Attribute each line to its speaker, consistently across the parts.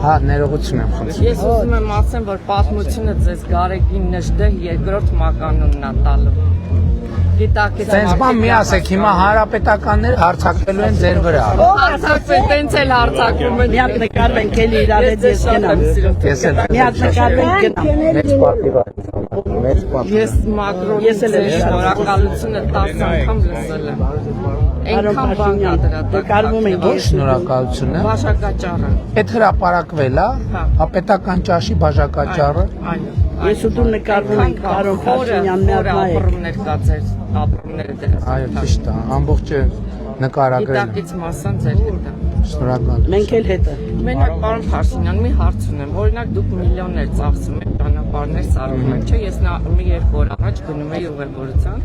Speaker 1: Հա, ներողություն եմ խնդրում։
Speaker 2: Ես ուզում եմ ասեմ, որ պատմությունը ձեզ Գարեգին Նժդե երկրորդ մականունն է տալու։
Speaker 1: Տենց բան մի ասեք, հիմա հանրապետականներ հարցակվելու են ձեր վրա։
Speaker 2: Հարցակվել, տենց էլ հարցակվում են։
Speaker 3: Մի հատ նկարվենք էլի իրար հետ ես գնամ։
Speaker 1: Ես էլ
Speaker 3: Մի հատ նկարվենք գնամ։
Speaker 1: մեծ պատիվ մեծ պատիվ։
Speaker 2: Ես Մակրոնի շնորհակալությունը 10 անգամ լսել եմ։ Այնքան բան կա դրա տակ։
Speaker 3: Նկարվում ենք
Speaker 1: Ոչ շնորհակալությունը։
Speaker 2: Բաժակաճառը։
Speaker 1: Այդ հրապարակվել է, հա պետական ճաշի բաժակաճառը։
Speaker 2: Այո։
Speaker 3: Ես ու դու նկարվում ենք Կարոն Փաշինյան մի հատ նայեք։
Speaker 2: ապրումներ կա ձեր ապրումները դրած։
Speaker 1: Այո, ճիշտ է, ամբողջը նկարագրել եմ։
Speaker 2: Գիտակից մասան ձեր հետ է։
Speaker 1: Շնորհակալ։
Speaker 3: Մենք էլ հետը։
Speaker 2: Մենակ պարոն Փաշինյան, մի հարց ունեմ։ Օրինակ դուք միլիոններ ծախսում եք ճանապարհներ սարքում եք, չէ՞։ Ես մի երկու օր առաջ գնում էի ուղևորության,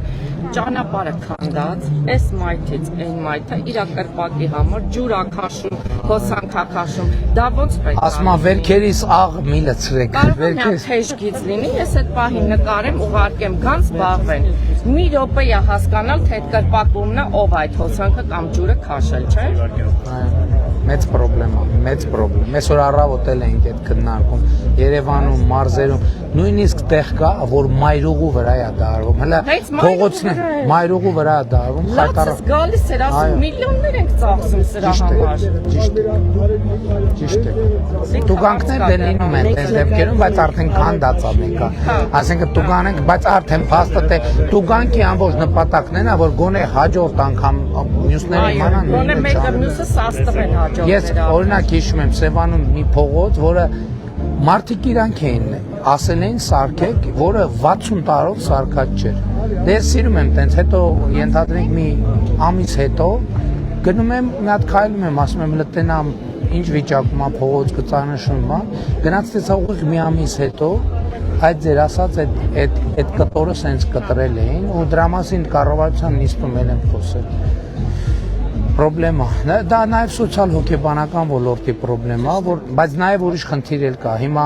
Speaker 2: ճանապարհը քանդած, այս մայթից այն մայթը իր կրպակի համար ջուր ակաշում, հոսանք ակաշում։ Դա ոնց պետք է։
Speaker 1: Ասма վերքերից աղ մի լցրեք,
Speaker 2: Կարող է
Speaker 1: վերքերից։
Speaker 2: թեժ գիծ լինի, ես այդ պահին նկարեմ, ուղարկեմ գան զբաղվեն։ Մի րոպե է հասկանալ, թե այդ կրպակումն է ով այդ հոսանքը կամ ջուրը քաշել, չէ՞։
Speaker 1: Մեծ պրոբլեմ է, մեծ պրոբլեմ։ Mēs որ առավոտել ենք այդ քննարկում Երևանում, մարզերում, նույնիսկ տեղ կա, որ մայրուղու վրա է դարվում։ Հələ փողոցն մայրուղու վրա է դարվում,
Speaker 2: Լացս գալիս էր, ասում միլիոններ ենք ծախսում սրա համար։
Speaker 1: Ճիշտ է։ Տուգանքներ դե լինում են այս դեպքերում, բայց արդեն քանդած է մեկը։ Այսինքն տուգան ենք, բայց արդեն փաստը թե տուգանքի ամբողջ նպատակն է, որ գոնե հաջորդ անգամ մյուսները իմանան։
Speaker 2: Գոնե մեկը մյուսը սաստղեն հաջողել։
Speaker 1: Ես օրինակ հիշում եմ Սևանում մի փողոց, որը մարդիկ իրանք էին ասել էին սարքեք, որը 60 տարով սարքած չէր։ Դե ես սիրում եմ տենց, հետո ենթադրենք մի ամիս հետո գնում եմ, մի հատ քայլում եմ, ասում եմ լտնամ ինչ վիճակում է փողոց գծանշում, գնաց տեսա ուղիղ մի ամիս հետո այդ ձեր ասած այդ կտորը սենց կտրել էին ու դրա մասին կառավարության նիստում էլ եմ խոսել։ Պրոբլեմա, դա նաև սոցիալ հոգեբանական ոլորտի պրոբլեմա, բայց նաև ուրիշ խնդիր էլ կա։ Հիմա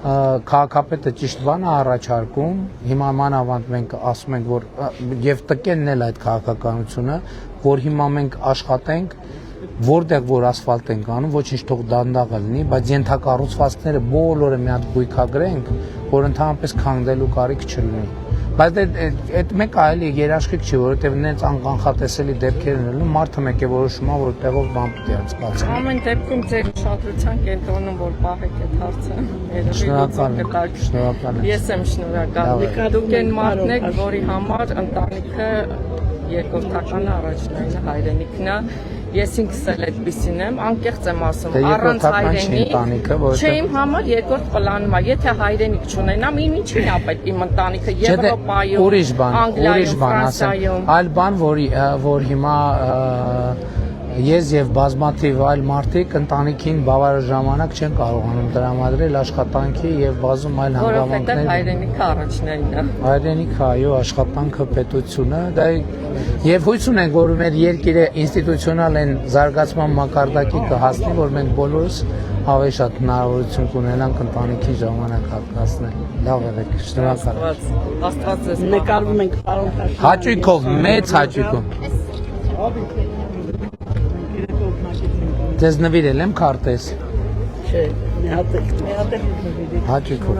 Speaker 1: քաղաքապետը ճիշտ բան է առաջարկում, հիմա մանավանդ մենք ասում ենք, որ եւ տկենն էլ այդ քաղաքականությունը, որ հիմա մենք աշխատենք, որտեղ որ ասֆալտ ենք անում, ոչինչ թող դանդաղ լինի, բայց ենթակառուցվածքները բոլորը մի հատ գույքագրենք, որ ընդհանրապես քանդելու կարիք չլինի։ Բայց այդ մեկը այլ երաշխիք չի, որովհետև նենց անկանխատեսելի դեպքեր են լինում, մարդը մեկ է որոշում է, որ տեղով բան պետք է անցկացնի։
Speaker 2: Ամեն դեպքում ձեր ուշադրության կենտրոնում որ պահեք այդ հարցը։
Speaker 1: Շնորհակալ եմ։
Speaker 2: Ես եմ շնորհակալ։ Դուք այն մարդն եք, որի համար ընտանիքը երկրորդական առաջնային հայրենիքն է։ Ես ինքս էլ այդպեսին եմ, անկեղծ եմ ասում, առանց հայրենիք, չէ իմ համար երկրորդ պլանում է, եթե հայրենիք չունենամ, ինչի՞ն է պետք իմ ընտանիքը Եվրոպայում, Անգլիայում, Ֆրանսիայում։
Speaker 1: Այլ բան, որ հիմա ես եւ բազմաթիվ այլ մարդիկ ընտանիքին բավարար ժամանակ չեն կարողանում տրամադրել աշխատանքի եւ բազում այլ
Speaker 2: հանգամանքներ։ Որովհետեւ հայրենիքը առաջնային է։
Speaker 1: Հայրենիքը, այո, աշխատանքը, պետությունը, դա եւ հույս ունենք, որ մեր երկիրը ինստիտուցիոնալ են զարգացման մակարդակի կհասնի, որ մենք բոլորս ավելի շատ հնարավորություն կունենանք ընտանիքի ժամանակ հատկացնել։ Լավ եղեք, շնորհակալ եմ։
Speaker 2: Աստված ձեզ
Speaker 3: նկարվում ենք պարոն Փաշինյան։
Speaker 1: Հաճույքով, մեծ հաճույքով։ Ձեզ նվիրել եմ քարտեզ։
Speaker 3: Չէ, մի հատ
Speaker 1: Հաճույքով։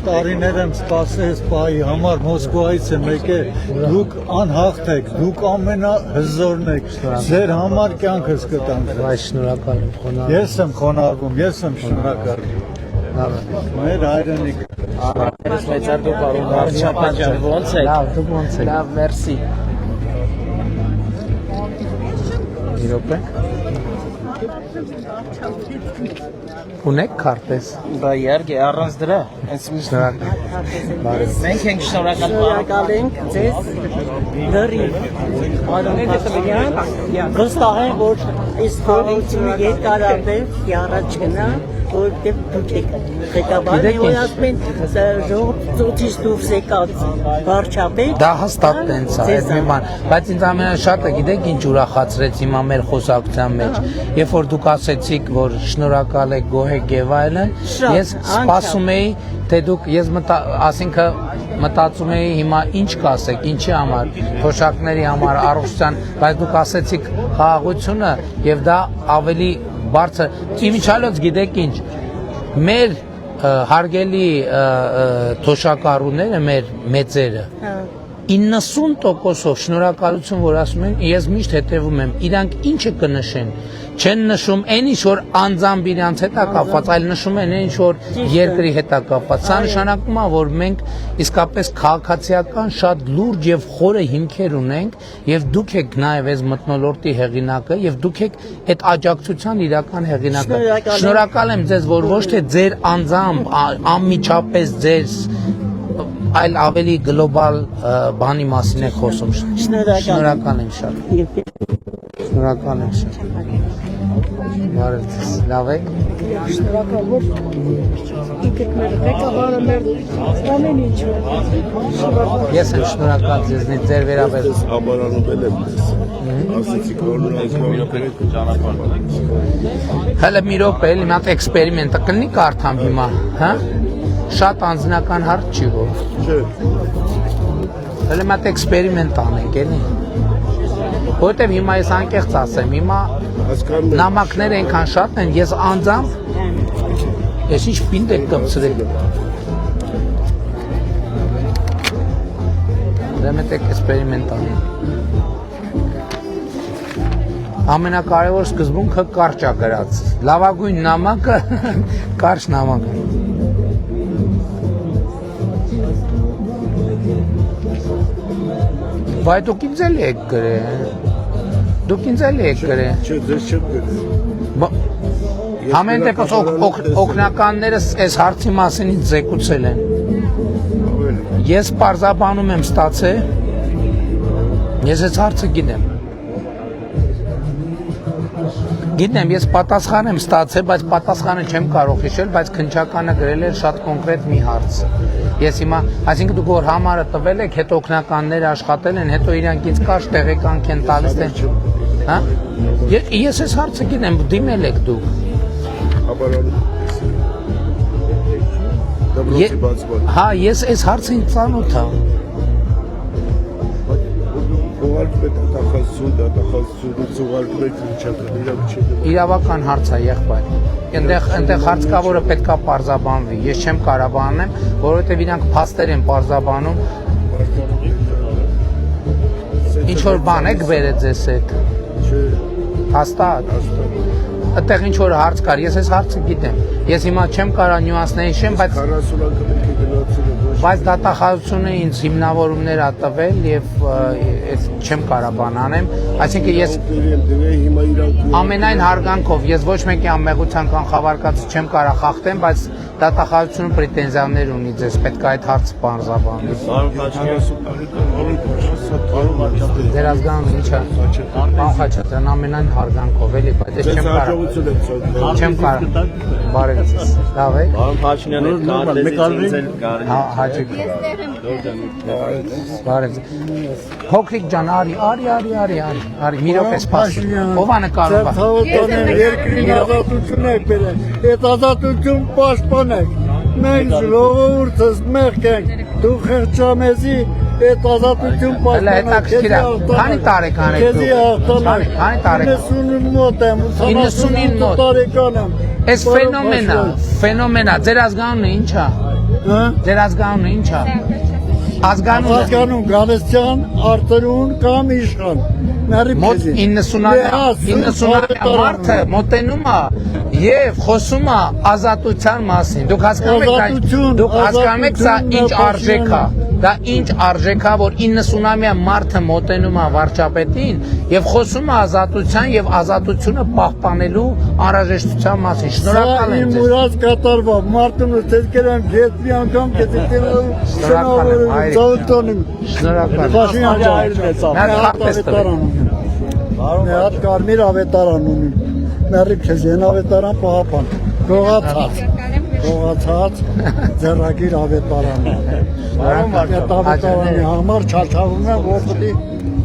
Speaker 4: Տարիներ եմ սպասել սպայի համար Մոսկվայից եմ եկել, դուք անհաղթ եք, դուք ամենահզորն եք, ձեր համար կյանքս կտանք։
Speaker 1: Բայց շնորհակալ եմ, խոնարհ։
Speaker 4: Ես եմ խոնարհվում, ես եմ շնորհակալ։ Մեր հայրենիք։
Speaker 1: Ոնց եք։ Լավ, մերսի։ Իրոք է։ Ունեք քարտեզ։
Speaker 5: Բա իհարկե առանց դրա, մենք ենք
Speaker 3: շնորհակալ ենք ձեզ լրիվ պարոն Փաշինյան, վստահ եմ, որ այս խորհրդի երկարատև առաջ գնա, որտեղ դուք եք ղեկավար ասում ծոցից դուրս եկած վարչապետ։
Speaker 1: Դա հաստատ տենց է, այդ մի բան, բայց ինձ ամենաշատը գիտեք ինչ ուրախացրեց հիմա մեր խոսակցության մեջ, երբ որ դուք ասեցիք, որ շնորհակալ եք, գոհ եք եւ այլն, ես սպասում էի, թե դուք, ես ասինքն մտածում էի հիմա ինչ կասեք, ինչի համար, թոշակների համար, առողջության, բայց դուք ասեցիք խաղաղությունը եւ դա ավելի բարձր։ Իմիջիալոց գիտեք ինչ, մեր հարգելի թոշակառուները, մեր մեծերը 90%-ով շնորհակալություն, որ ասում են, ես միշտ հետևում եմ, իրանք ինչը կնշեն, չեն նշում այն ինչ որ անձամբ իրանց հետ է կապված, այլ նշում են այն ինչ որ երկրի հետ է կապված։ Սա նշանակում է, որ մենք իսկապես քաղաքացիական շատ լուրջ եւ խորը հիմքեր ունենք, եւ դուք եք նաեւ այս մթնոլորտի հեղինակը, եւ դուք եք այդ աջակցության իրական հեղինակը։ Շնորհակալ եմ ձեզ, որ ոչ թե ձեր անձամբ, անմիջապես ձեր այլ ավելի գլոբալ բանի մասին եք խոսում։ Շնորհակալ եմ շատ։ Շնորհակալ եմ շատ։ Բարև ձեզ, լավ եք։
Speaker 3: Շնորհակալ որ ինքդ մեր ղեկավարը մեր ամեն ինչ։
Speaker 1: Ես եմ շնորհակալ ձեզնից ձեր վերաբերյալ։Աբարանվել
Speaker 6: եմ դες։ Ասեցիք որ նույնիսկ ճանապարհ։
Speaker 1: Հələ մի րոպե, էլի մի հատ էքսպերիմենտը կլինի կարդամ հիմա, հա։ Շատ անձնական հարց չի որ։
Speaker 6: Չէ։
Speaker 1: Հələ մի հատ էքսպերիմենտ անենք, էլի։ Որտեւ հիմա ես անկեղծ ասեմ, հիմա
Speaker 6: Հասկանում եմ։
Speaker 1: նամակներ այնքան շատ են, ես անձամբ ես ինչ պինդ եք կպցրել։ Դե մեկ էքսպերիմենտ անենք։ Ամենակարևոր սկզբունքը կարճ է գրած։ Լավագույն նամակը կարճ նամակ է։ Բայց դուք ինձ էլ եք գրել։ Դուք ինձ էլ եք գրել։
Speaker 6: Չէ, դες չեմ գրել։
Speaker 1: Ամեն դեպս օգնականներս այս հարցի մասին ինձ զեկուցել են։ Ես պարզաբանում եմ ստացել։ Ես այս հարցը գիտեմ։ Գիտեմ, ես պատասխան եմ ստացել, բայց պատասխանը չեմ կարող հիշել, բայց քննչականը գրել էր շատ կոնկրետ մի հարց։ Ես հիմա, այսինքն դուք որ համարը տվել եք, հետո օգնականները աշխատել են, հետո իրանք ինձ կարճ տեղեկանք են տալիս են։ Հա? Ես այս հարցը գիտեմ, դիմել եք դուք։Աբարանում։
Speaker 6: Դպրոցի բացման։
Speaker 1: Հա, ես այս հարցը ինձ ծանոթ եմ։
Speaker 6: Ուղարկում եք դատախազությունը ուղարկում եք քննչական, իրանք չեն։
Speaker 1: Իրավական հարց է եղբայր։ Այնտեղ հարց կա, որը պետք է պարզաբանվի։ Ես չեմ կարող բանեմ, որովհետև իրանք փաստեր են պարզաբանում։ Ինչ որ բան եք վերել ձեզ հետ։
Speaker 6: Չէ,
Speaker 1: Հաստատ։ Այդտեղ ինչ որ հարց կար, ես այս հարցը գիտեմ։ Ես հիմա չեմ կարող նյուանսներ հիշեմ, բայց
Speaker 6: 40 անգամ եք գնացել ոչ։
Speaker 1: բայց դատախազությունը ինձ հիմնավորումներ ա տվել եւ այս չեմ կարող բան անեմ, այսինքն ես
Speaker 6: հիմա իրանք
Speaker 1: ամենայն հարգանքով ես ոչ մեկի անմեղության կանխավարկածը չեմ կարող խախտեմ, բայց դատախազությունը պրետենզիաներ ունի ձեզ, պետք է այդ հարցը բարձրաբանվի։ Ձեր ազգանունը ինչ է։ Պարոն Խաչատրյան, ամենայն հարգանքով էլի, բայց ես չեմ կարող։ Չեմ կարող։ Բարև ձեզ։ Լավ եք։
Speaker 5: Պարոն Փաշինյանը կարելի։
Speaker 1: Հա, հաջիկ։ Բարև ձեզ։ Փոքրիկ ջան, արի, մի րոպե սպասի։ Ով է նկարում։
Speaker 4: Ցավոտանեմ երկրին ազատություն եք բերել։ Այդ ազատություն պաշտպանեք։ Մենք ժողովուրդս մեղք ենք։ Դու խեղճամեզի այդ ազատություն
Speaker 1: Հələ հետաքրքիր է։ Քանի տարեկան եք դուք։ Քանի տարեկան։
Speaker 4: 99 մոտ եմ,
Speaker 1: 99
Speaker 4: տարեկան եմ։
Speaker 1: Այս ֆենոմենա, ձեր ազգանունը ինչ է։
Speaker 4: Հա?
Speaker 1: Ձեր ազգանունը ինչ է։ Ազգանունը
Speaker 4: Ազգանուն Գալստյան, Արտերուն կամ Իշխան։
Speaker 1: մոտ 90-ամյա մարդը մոտենում է եւ խոսում է ազատության մասին։ Դուք հասկանում եք սա ինչ արժեք է։ Դա ինչ արժեք է, որ 90-ամյա մարդը մոտենում է վարչապետին եւ խոսում է ազատության եւ ազատությունը պահպանելու անհրաժեշտության մասին։ Շնորհակալ եմ ձեզ։
Speaker 4: Մուրաց կատարվա մարդուն ցես կերան գետնի անգամ կեցել ծավալտոնին։
Speaker 1: Շնորհակալ։
Speaker 4: Փաշինյան
Speaker 1: ջան։
Speaker 4: Մի հատ կարմիր ավետարան ունի։ Մերիք քեզ են ավետարան պահապան։ Գողացած ձեռագիր ավետարան։ Այդ ավետարանի համար չարչարվում եմ, որ պետք է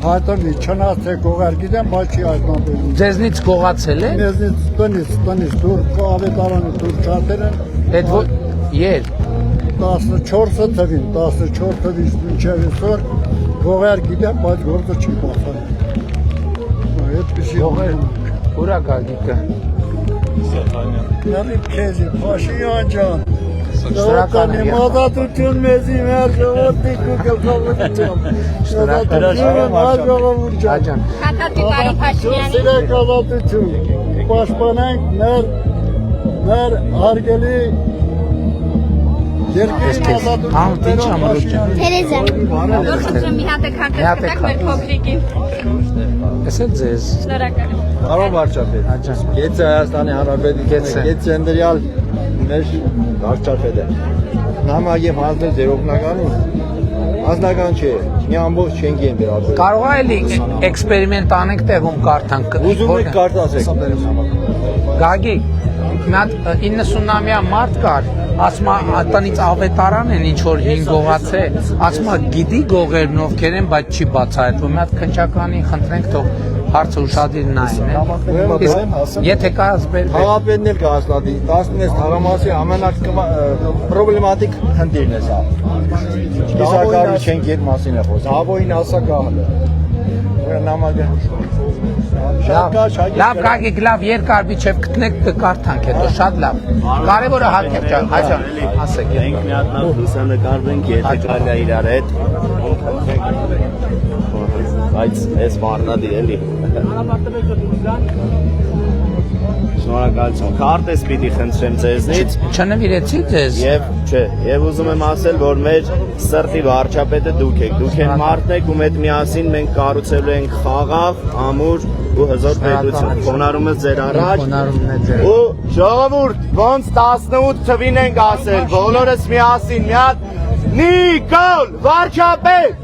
Speaker 4: հայտնի չնայած թե գողար գիտեմ, բայց չի հայտնաբերում։
Speaker 1: Ձեզնից գողացել է։
Speaker 4: Մեզնից տնից դուր ավետարանը դուր չարտել են։
Speaker 1: Այդ որ եր։
Speaker 4: 14-ը թվին, 14 թվից մինչև այսօր գողեր գիտեմ, բայց գործը չի բախարել։ Այդպիսի
Speaker 1: Ուրա գագիկը։
Speaker 4: Նարի քեզի, Փաշինյան ջան։
Speaker 1: Շնորհակալ եմ։
Speaker 4: Ազատություն մեզի մեր ժողովրդի գլխավորությամբ։ Ազատություն մեր ժողովուրդ ջան։
Speaker 1: Աջան։
Speaker 7: Քաթաթի բարի Փաշինյանի
Speaker 4: Սիրեք ազատություն։ Պաշտպանենք մեր հարգելի երկրի
Speaker 1: Համ ինչ ամրուճը։
Speaker 7: Թերեզա Դուք խնդրեմ մի հատ քարտը կտակ մեր փոքրիկին
Speaker 1: Էսը ձեզ։
Speaker 7: Շնորհակալ եմ
Speaker 5: Պարոն վարչապետ,
Speaker 1: Աջան։
Speaker 5: Գեցը Հայաստանի Հանրապետության Գեցը ընդրյալ մեր վարչապետ է։ Նամակը հանձնել ձեր օգնականին անձնական չէ, մի ամբողջ չենք են վերաբերել։
Speaker 1: Կարող է էլի էքսպերիմենտ անենք տեղում կարդանք։
Speaker 5: Ուզում եք կարտասեք։
Speaker 1: Գագիկ, մի հատ 90-ամյա մարդ կար, ասма տնից ավետարան են ինչ որ 5 գողաց է, ասма գիտի գողերն ովքեր են, բայց չի բացահայտվում։ Մի հատ քնչականի խնդրենք թող հարցը ուշադիր նայեն։ Իսկ եթե կա ասբեր
Speaker 5: Խաղապետն էլ կհաստատի, 16 թաղամասի ամենապրոբլեմատիկ խնդիրն է սա։ Իսակարի չենք այդ մասին է խոսում։ Հավոին ասա գահը։ Նամակը
Speaker 1: Լավ գագիկ, լավ երկար միջև գտնեք կկարդանք հետո, շատ լավ։ Կարևորը հակեր ջան, հաջան, ասեք։
Speaker 5: Մենք մի հատ նավ լուսանկարվենք, եթե կարելի է իրար հետ։ Բայց այս վարդադի էլի։ Շնորհակալություն։ Քարտես պիտի խնդրեմ ձեզնից
Speaker 1: Չնվիրեցի ձեզ։
Speaker 5: Եվ ուզում եմ ասել, որ մեր սրտի վարչապետը դուք եք։ Դուք եք մարդն եք, ում հետ միասին մենք կառուցելու ենք խաղաղ, ամուր ու հզոր պետություն։ Խոնարհում եմ ձեր առաջ։
Speaker 1: Խոնարհումն է ձեր։
Speaker 5: Ու ժողովուրդ, ոնց 18 թվին ենք ասել, բոլորս միասին մի հատ Նիկոլ վարչապետ